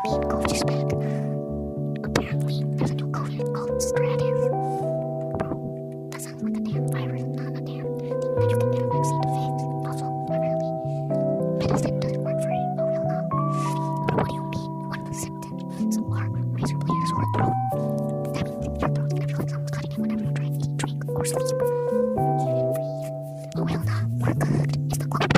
mean COVID is back? Apparently, there's a new COVID called Stratus. Bro, that sounds like a damn virus, not a damn thing that you can get a vaccine to fix. Also, apparently, medicine doesn't work for it. Oh, hell no. But what do you mean? One of the symptoms are razor blade or sore throat. That means your throat's gonna feel like someone's cutting it whenever you try and eat, drink, or sleep. Can't breathe. Oh, hell no. We're cooked. It's the COVID